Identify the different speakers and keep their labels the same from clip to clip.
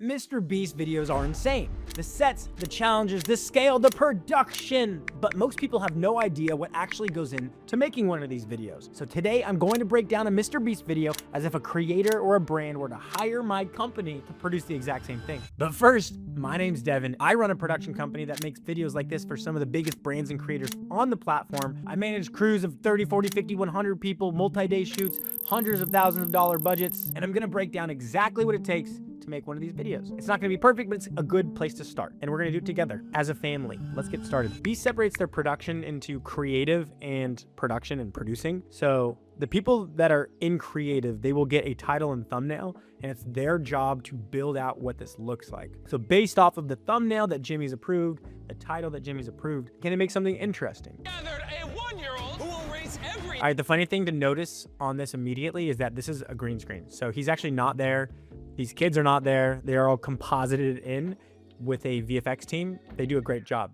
Speaker 1: Mr. Beast videos are insane. The sets, the challenges, the scale, the production. But most people have no idea what actually goes into making one of these videos. So today I'm going to break down a Mr. Beast video as if a creator or a brand were to hire my company to produce the exact same thing. But first, my name's Devin. I run a production company that makes videos like this for some of the biggest brands and creators on the platform. I manage crews of 30, 40, 50, 100 people, multi-day shoots, hundreds of thousands of dollar budgets, and I'm gonna break down exactly what it takes to make one of these videos. It's not gonna be perfect, but it's a good place to start. And we're gonna do it together as a family. Let's get started. Beast separates their production into creative and production and producing. So the people that are in creative, they will get a title and thumbnail, and it's their job to build out what this looks like. So based off of the thumbnail that Jimmy's approved, the title that Jimmy's approved, can it make something interesting?
Speaker 2: Gathered a 1-year-old who will race every...
Speaker 1: All right, the funny thing to notice on this immediately is that this is a green screen. So he's actually not there. These kids are not there. They are all composited in with a VFX team. They do a great job.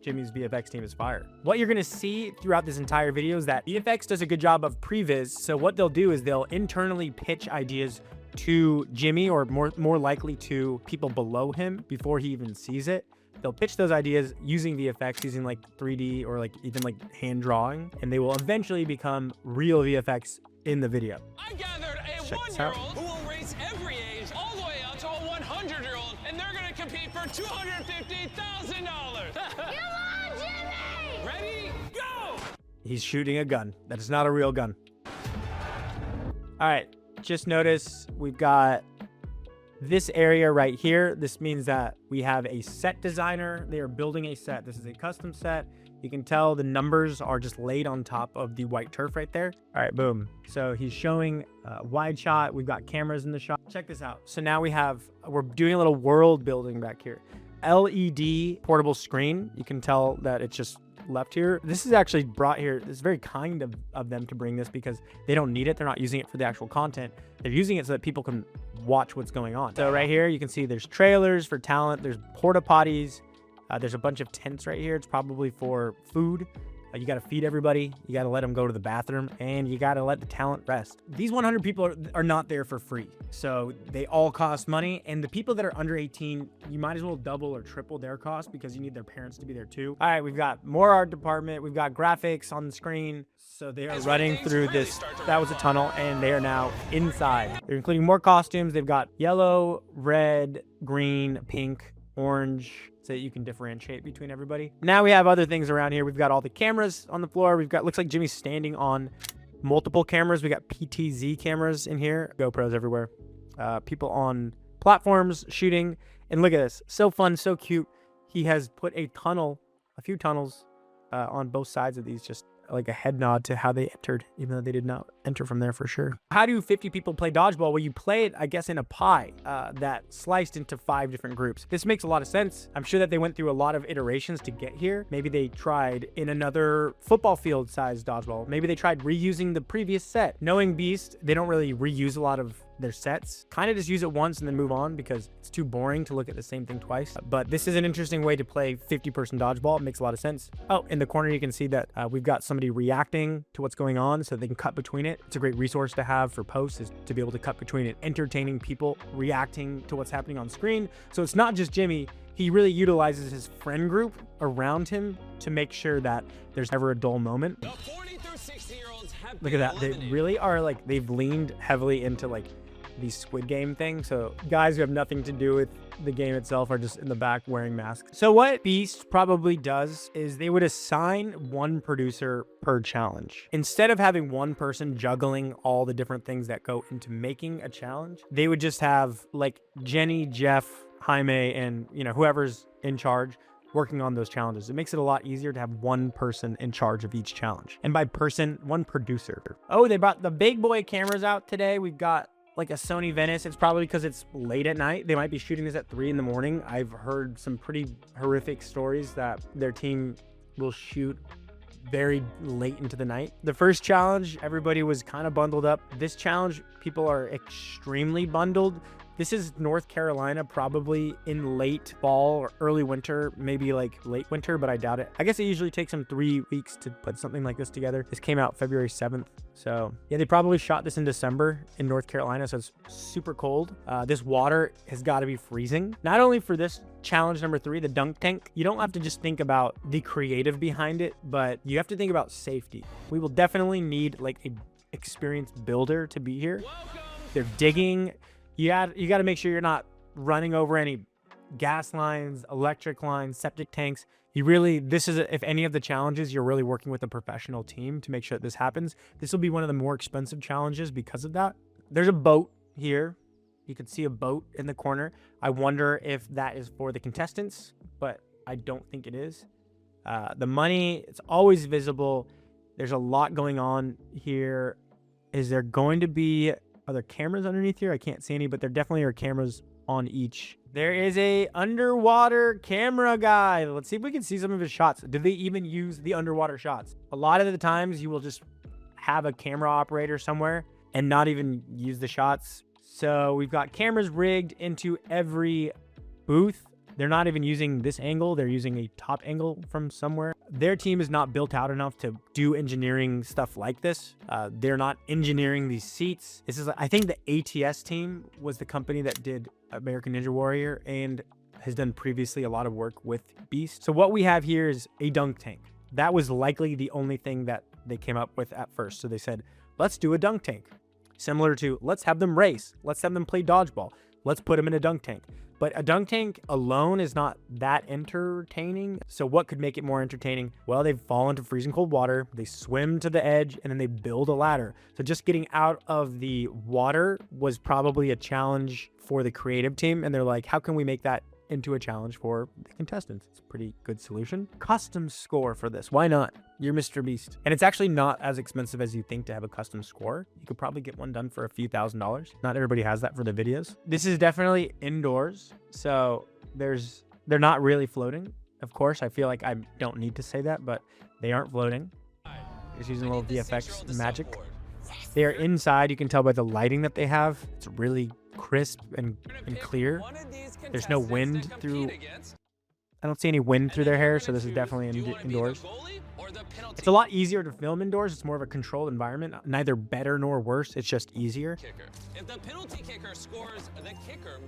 Speaker 1: Jimmy's VFX team is fire. What you're gonna see throughout this entire video is that VFX does a good job of previs. So what they'll do is they'll internally pitch ideas to Jimmy, or more likely to people below him before he even sees it. They'll pitch those ideas using VFX, using like 3D or like even like hand drawing, and they will eventually become real VFX in the video.
Speaker 2: I gathered a 1-year-old who will race every age all the way up to a 100-year-old, and they're gonna compete for $250,000. Come on, Jimmy! Ready? Go!
Speaker 1: He's shooting a gun. That is not a real gun. All right, just notice we've got this area right here. This means that we have a set designer. They are building a set. This is a custom set. You can tell the numbers are just laid on top of the white turf right there. All right, boom. So he's showing a wide shot. We've got cameras in the shot. Check this out. So now we're doing a little world building back here. LED portable screen. You can tell that it's just left here. This is actually brought here. It's very kind of them to bring this because they don't need it. They're not using it for the actual content. They're using it so that people can watch what's going on. So right here, you can see there's trailers for talent. There's porta potties. There's a bunch of tents right here. It's probably for food. You got to feed everybody. You got to let them go to the bathroom, and you got to let the talent rest. These 100 people are not there for free. So they all cost money. And the people that are under 18, you might as well double or triple their cost because you need their parents to be there too. All right, we've got more art department. We've got graphics on the screen. So they are running through this. That was a tunnel, and they are now inside. They're including more costumes. They've got yellow, red, green, pink, orange, so that you can differentiate between everybody. Now we have other things around here. We've got all the cameras on the floor. We've got, looks like Jimmy's standing on multiple cameras. We got PTZ cameras in here, GoPros everywhere. People on platforms shooting, and look at this, so fun, so cute. He has put a few tunnels on both sides of these, just like a head nod to how they entered, even though they did not enter from there for sure. How do 50 people play dodgeball? Well, you play it, I guess, in a pie that sliced into 5 different groups. This makes a lot of sense. I'm sure that they went through a lot of iterations to get here. Maybe they tried in another football field size dodgeball. Maybe they tried reusing the previous set. Knowing Beast, they don't really reuse a lot of their sets. Kind of just use it once and then move on because it's too boring to look at the same thing twice. But this is an interesting way to play 50-person dodgeball. It makes a lot of sense. Oh, in the corner, you can see that we've got somebody reacting to what's going on so they can cut between it. It's a great resource to have for posts, is to be able to cut between it, entertaining people reacting to what's happening on screen. So it's not just Jimmy. He really utilizes his friend group around him to make sure that there's never a dull moment.
Speaker 2: The 40 through 60-year-olds have
Speaker 1: Look at that. They really are like, they've leaned heavily into like these Squid Game things. So guys who have nothing to do with the game itself are just in the back wearing masks. So what Beast probably does is they would assign one producer per challenge. Instead of having one person juggling all the different things that go into making a challenge, they would just have like Jenny, Jeff, Jaime, and whoever's in charge working on those challenges. It makes it a lot easier to have one person in charge of each challenge. And by person, one producer. Oh, they brought the big boy cameras out today. We've got like a Sony Venice. It's probably because it's late at night. They might be shooting this at 3 in the morning. I've heard some pretty horrific stories that their team will shoot very late into the night. The first challenge, everybody was kind of bundled up. This challenge, people are extremely bundled. This is North Carolina, probably in late fall or early winter, maybe like late winter, but I doubt it. I guess it usually takes them 3 weeks to put something like this together. This came out February 7th. So yeah, they probably shot this in December in North Carolina, so it's super cold. This water has got to be freezing. Not only for this challenge number 3, the dunk tank, you don't have to just think about the creative behind it, but you have to think about safety. We will definitely need like a experienced builder to be here. They're digging. You got to make sure you're not running over any gas lines, electric lines, septic tanks. This is, if any of the challenges, you're really working with a professional team to make sure that this happens. This will be one of the more expensive challenges because of that. There's a boat here. You can see a boat in the corner. I wonder if that is for the contestants, but I don't think it is. The money, it's always visible. There's a lot going on here. Is there going to be... Are there cameras underneath here? I can't see any, but there definitely are cameras on each. There is a underwater camera guy. Let's see if we can see some of his shots. Do they even use the underwater shots? A lot of the times you will just have a camera operator somewhere and not even use the shots. So we've got cameras rigged into every booth. They're not even using this angle. They're using a top angle from somewhere. Their team is not built out enough to do engineering stuff like this. They're not engineering these seats. This is, I think the ATS team was the company that did American Ninja Warrior and has done previously a lot of work with Beast. So what we have here is a dunk tank. That was likely the only thing that they came up with at first. So they said, let's do a dunk tank. Similar to, let's have them race. Let's have them play dodgeball. Let's put them in a dunk tank. But a dunk tank alone is not that entertaining. So what could make it more entertaining? Well, they fall into freezing cold water, they swim to the edge, and then they build a ladder. So just getting out of the water was probably a challenge for the creative team. And they're like, how can we make that into a challenge for the contestants? It's a pretty good solution. Custom score for this. Why not? You're Mr. Beast. And it's actually not as expensive as you think to have a custom score. You could probably get one done for a few $1,000s. Not everybody has that for the videos. This is definitely indoors. So they're not really floating. Of course, I feel like I don't need to say that, but they aren't floating. Just using a little VFX magic. They are inside. You can tell by the lighting that they have. It's really crisp and clear. There's no wind through. I don't see any wind through their hair, so this is definitely indoors. It's a lot easier to film indoors. It's more of a controlled environment. Neither better nor worse. It's just easier.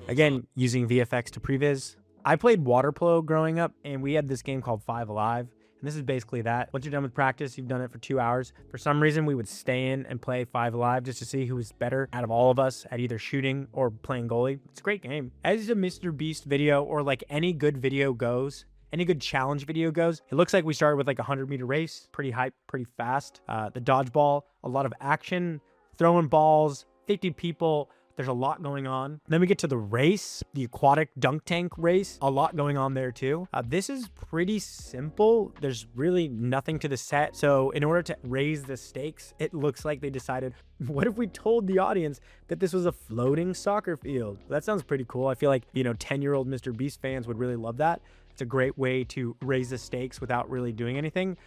Speaker 1: Again, using VFX to previs. I played water polo growing up, and we had this game called Five Alive. And this is basically that. Once you're done with practice, you've done it for 2 hours. For some reason, we would stay in and play Five Alive just to see who was better out of all of us at either shooting or playing goalie. It's a great game. As a Mr. Beast video, or like any good video goes, any good challenge video goes, it looks like we started with like a 100-meter race, pretty hype, pretty fast. The dodgeball, a lot of action, throwing balls, 50 people. There's a lot going on. Then we get to the race, the aquatic dunk tank race. A lot going on there too. This is pretty simple. There's really nothing to the set. So in order to raise the stakes, it looks like they decided, what if we told the audience that this was a floating soccer field? That sounds pretty cool. I feel like, 10-year-old Mr. Beast fans would really love that. It's a great way to raise the stakes without really doing anything.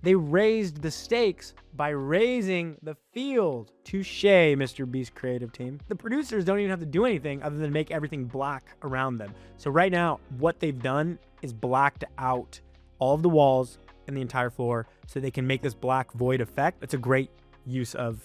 Speaker 1: They raised the stakes by raising the field. Touché, Mr. Beast creative team. The producers don't even have to do anything other than make everything black around them. So right now, what they've done is blacked out all of the walls and the entire floor so they can make this black void effect. It's a great use of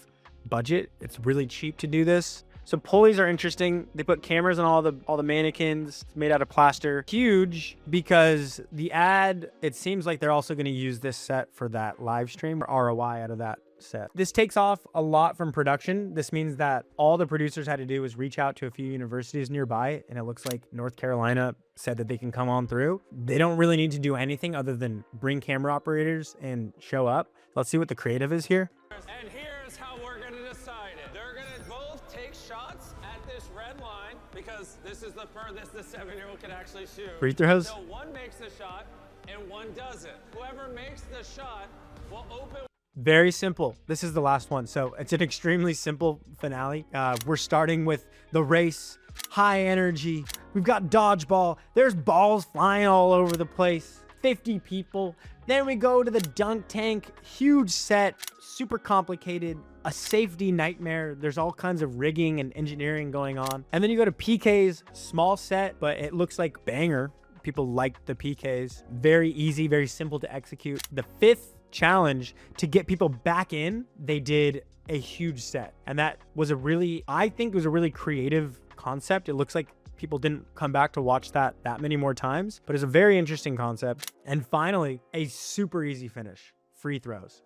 Speaker 1: budget. It's really cheap to do this. So pulleys are interesting. They put cameras on all the mannequins. It's made out of plaster. Huge, because the ad, it seems like they're also going to use this set for that live stream or ROI out of that set. This takes off a lot from production. This means that all the producers had to do was reach out to a few universities nearby, and it looks like North Carolina said that they can come on through. They don't really need to do anything other than bring camera operators and show up. Let's see what the creative is here.
Speaker 2: And here's how we're going to decide it. They're going to both take shots at this red line, because this is the furthest the 7-year-old can actually shoot.
Speaker 1: Free throws?
Speaker 2: So one makes the shot and one doesn't. Whoever makes the shot will open.
Speaker 1: Very simple. This is the last one. So it's an extremely simple finale. We're starting with the race, high energy. We've got dodgeball. There's balls flying all over the place. 50 people. Then we go to the dunk tank, huge set, super complicated, a safety nightmare. There's all kinds of rigging and engineering going on. And then you go to PK's, small set, but it looks like banger. People like the PKs. Very easy, very simple to execute. The 5th challenge, to get people back in, they did a huge set. And that was I think it was a really creative concept. It looks like people didn't come back to watch that many more times, but it's a very interesting concept. And finally, a super easy finish, free throws.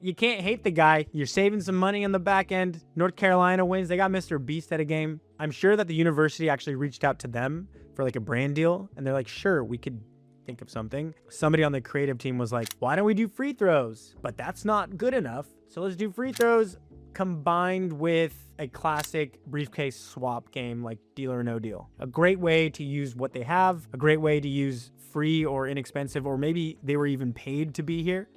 Speaker 1: You can't hate the guy. You're saving some money on the back end. North Carolina wins. They got Mr. Beast at a game. I'm sure that the university actually reached out to them for like a brand deal, and they're like, sure, we could think of something. Somebody on the creative team was like, why don't we do free throws? But that's not good enough. So let's do free throws combined with a classic briefcase swap game like Deal or No Deal. A great way to use what they have, a great way to use free or inexpensive, or maybe they were even paid to be here.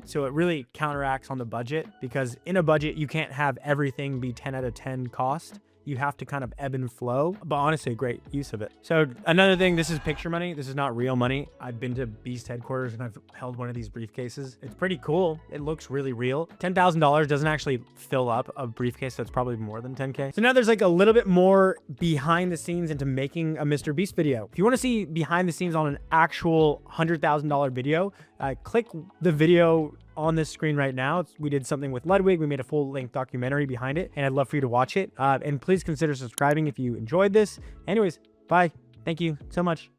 Speaker 1: So it really counteracts on the budget, because in a budget, you can't have everything be 10 out of 10 cost. You have to kind of ebb and flow, but honestly, a great use of it. So another thing, this is picture money. This is not real money. I've been to Beast headquarters and I've held one of these briefcases. It's pretty cool. It looks really real. $10,000 doesn't actually fill up a briefcase that's probably more than 10K. So now there's like a little bit more behind the scenes into making a Mr. Beast video. If you want to see behind the scenes on an actual $100,000 video, click the video on this screen right now. We did something with Ludwig. We made a full-length documentary behind it, and I'd love for you to watch it. And please consider subscribing if you enjoyed this. Anyways, bye. Thank you so much.